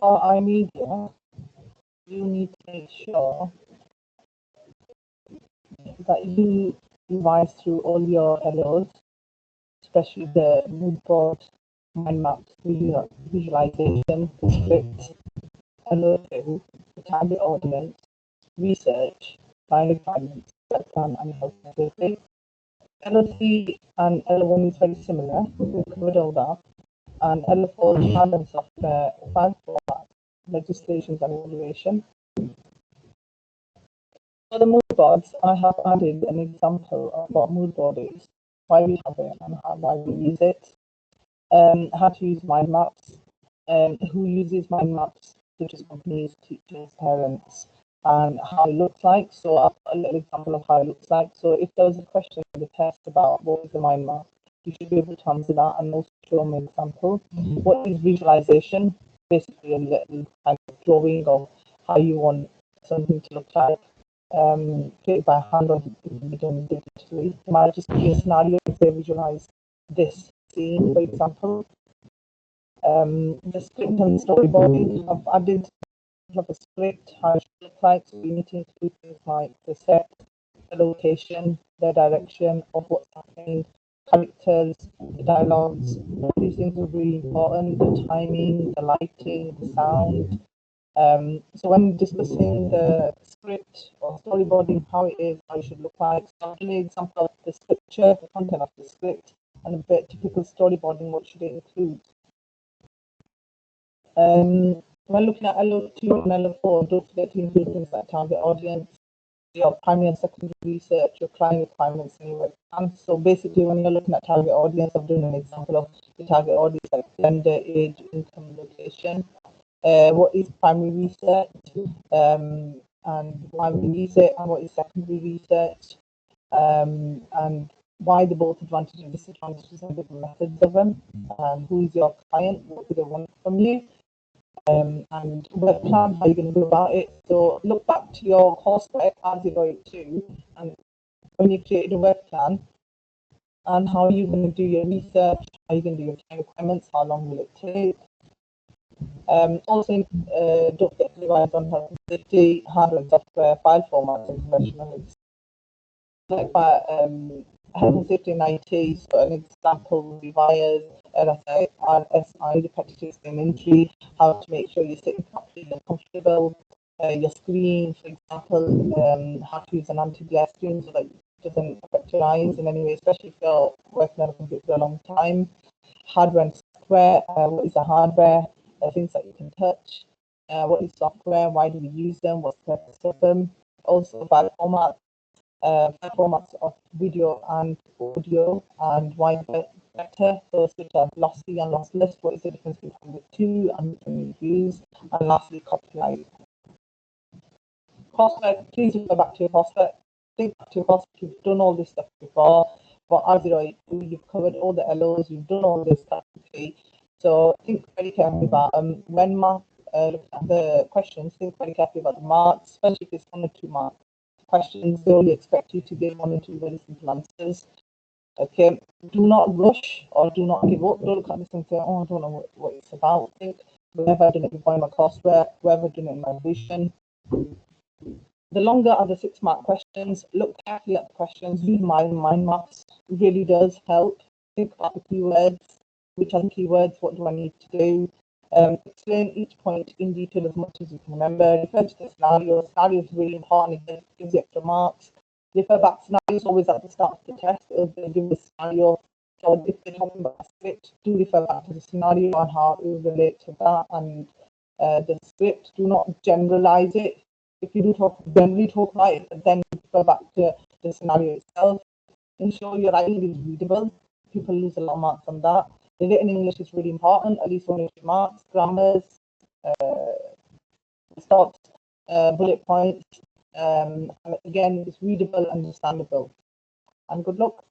for iMedia, you need to make sure that you revise through all your LOs, especially the mood board, mind maps, visualization, the script, LO2, the target audience, research, line requirements, work plan, and health and safety. LO3 and LO1 is very similar. We've covered all that. And LO4 is hardware and software, file format, legislations and evaluation. For the mood boards, I have added an example of what mood board is, why we have it, and why we use it. How to use mind maps, who uses mind maps, such as companies, teachers, parents, and how it looks like. So I've got a little example of how it looks like. So if there was a question in the test about what is the mind map, you should be able to answer that and also show them an example. What is visualization? Basically a little kind of drawing of how you want something to look like. Created by hand or done digitally. It might just be a scenario and say visualize this scene, for example. The script and storyboarding, I've added a script, how it should look like. So you need to include things like the set, the location, the direction of what's happening, characters, the dialogues. These things are really important. The timing, the lighting, the sound. So when discussing the script or storyboarding, how it is, how it should look like. So I'll give you an example of the scripture, the content of the script, and a bit typical storyboarding, what should it include. When looking at LO2 and LO4, don't forget to include things like target audience, your primary and secondary research, your client requirements, and your work plan. So basically, when you're looking at target audience, I've done an example of the target audience like gender, age, income, location. What is primary research, and why we use it, and what is secondary research, and why the both advantages and disadvantages and different methods of them, and who is your client, what do they want from you, and work plan, how you're going to go about it. So look back to your coursework as you go into, and when you create a work plan, and how you're going to do your research, how you're going to do your time requirements, how long will it take. Also, don't forget to revise on health and safety, hardware and software, file formats, and professionals. Like health and safety in IT, so an example would be wires, RSI, repetitive skin injury, how to make sure you're sitting properly and comfortable, your screen, for example, how to use an anti-glare screen so that it doesn't affect your eyes in any way, especially if you're working on a computer for a long time. Hardware and software, what is the hardware, things that you can touch, what is software, why do we use them, what's the purpose of them. Also file formats of video and audio, and why better, those which are lossy and lossless, what is the difference between the two, and which one you use, and lastly copyright. Coursework, please go back to your coursework, think back to your coursework. You've done all this stuff before, but as you've covered all the LOs, you've done all this stuff. So think very carefully about when look at the questions, think very carefully about the marks, especially if it's 1 or 2 mark questions. They only expect you to give 1 or 2 very simple answers. Okay, do not rush or do not give up. Don't look at this and say, oh, I don't know what it's about. Think, whenever I've done it before in my coursework, wherever I've done it in my vision. The longer are the 6 mark questions. Look carefully at the questions. Use mind maps. It really does help. Think about the keywords. Which are the keywords? What do I need to do? Explain each point in detail as much as you can remember. Refer to the scenario. Scenario is really important. It gives you extra marks. Refer back. Scenario is always at the start of the test. They'll give the scenario. So if they're talking about a script, do refer back to the scenario and how it will relate to that and the script. Do not generalize it. If you do generally talk about it, but then refer back to the scenario itself. Ensure your writing is readable. People lose a lot of marks on that. The written English is really important, at least 1 or 2 marks. Grammars, stops, bullet points. Again, it's readable, understandable. And good luck.